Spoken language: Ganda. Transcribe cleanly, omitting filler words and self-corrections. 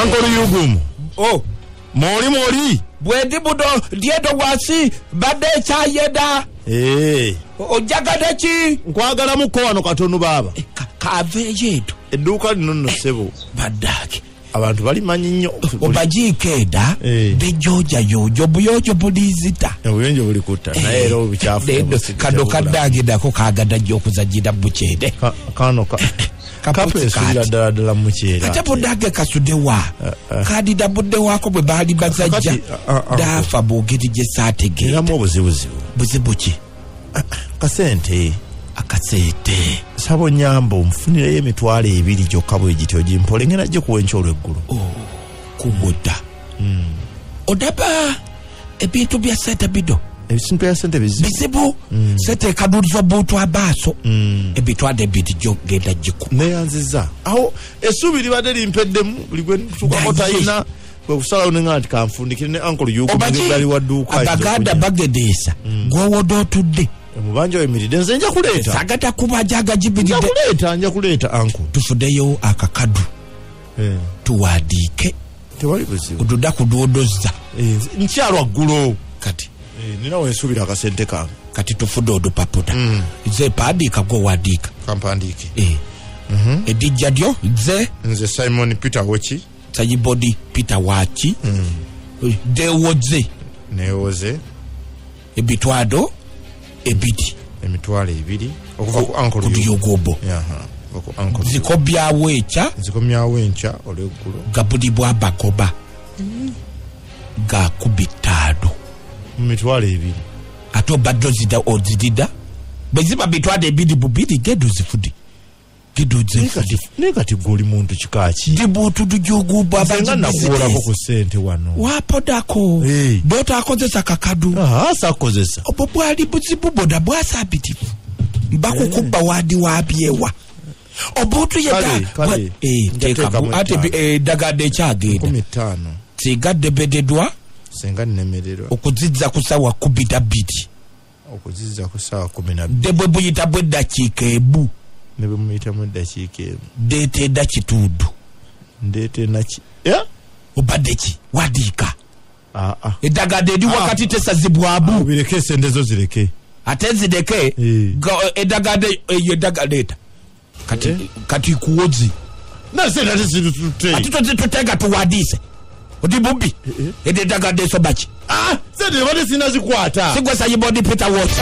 Uncle Yugum. Oh. Mori. Bwedi budo diedo wasi bade chayeda. Ojagadachi. Nkwagala muko wano katono baba. Kave yedo. Eduka nno sebo. Badaki. Abantu bali manyi nnyo. Obajikeda be Georgia yojo buyojo bulizita. Obuyonjo buli kutta naye era obuchafu. Kado kadagida ko kagada jokuzajida buchede. Kano kape sura dala muchera. Katapo dage kasudewa. Kadi dabudewa ko bwe bali bazajja. Dafa bogiti je satege. Era mu buzibuzi. Buzibuchi. Kasente. Akasete. Sabo nyambo mfunire emitwalo 2 gyokka bwe gityo gimpole ngena gye kuwencholo eggulu. Kugoda. Odaba ebintu bya sente bido. Ebintu bya sente bizibu. Sente kadulzo butu abaso. Ebitwade biti gyo genda giku. Neyanziza. Aho esubi libadde limpeddemu buli gwe tukakota ina bwe kusala unengati kanfundikire ne Uncle Yugo bali waduka. Abaganda bagedesa. Gwowodo tudde. Mubanja emiride nze nja kuleta sagata kubajaga jibidide nja kuleta anko tufudeyo akakadu tuwadike tewali buzibu oduda kudodoza nkyalwa ggulo kati nina wensubira akasente kange kati tufude odupaputa nze paandika gwo wadika kampandike edijja dyo nze Simon Peter Wochi Sayibodi Peter Wachi dewoze newoze ebitwado ebiti emitwalo 2 okuva ku Uncle Yugobo ku Uncle zikobyawo encha olweggulo gabulibwa bagoba ga kubitado mitwalo 2 ato badozida ozidida beziba bitwade ebidi bubidi geduzifudi negati goli muntu kikachi dibutu dujugubo abazinga nakuola ko sente wano wapodako bota akozesa kakadu sakozesa obobwali buzibu boda bwasabiti bakukuba wadi wabyewa obutu yada ate dagade chageda 15 sigadde bededwa senga nemererwa okuzizza kusawa kubita biti okuzizza kusawa 12 debwe buyita bweddakiika ebu nebe muyita mu dakiika ebu deetedda kituudu ndete naki obadde ki wadiika eddagala eri wakati tesazibwabu bireke sendezo zireke ate zireke eddagala eyo eddagala eta kati kuwozi nasenda tezitute ati tozitutega tuwadiise odi bubbi eddagala esobaki sente bade sinazikwata sigwe Sayibodi Peter Wachi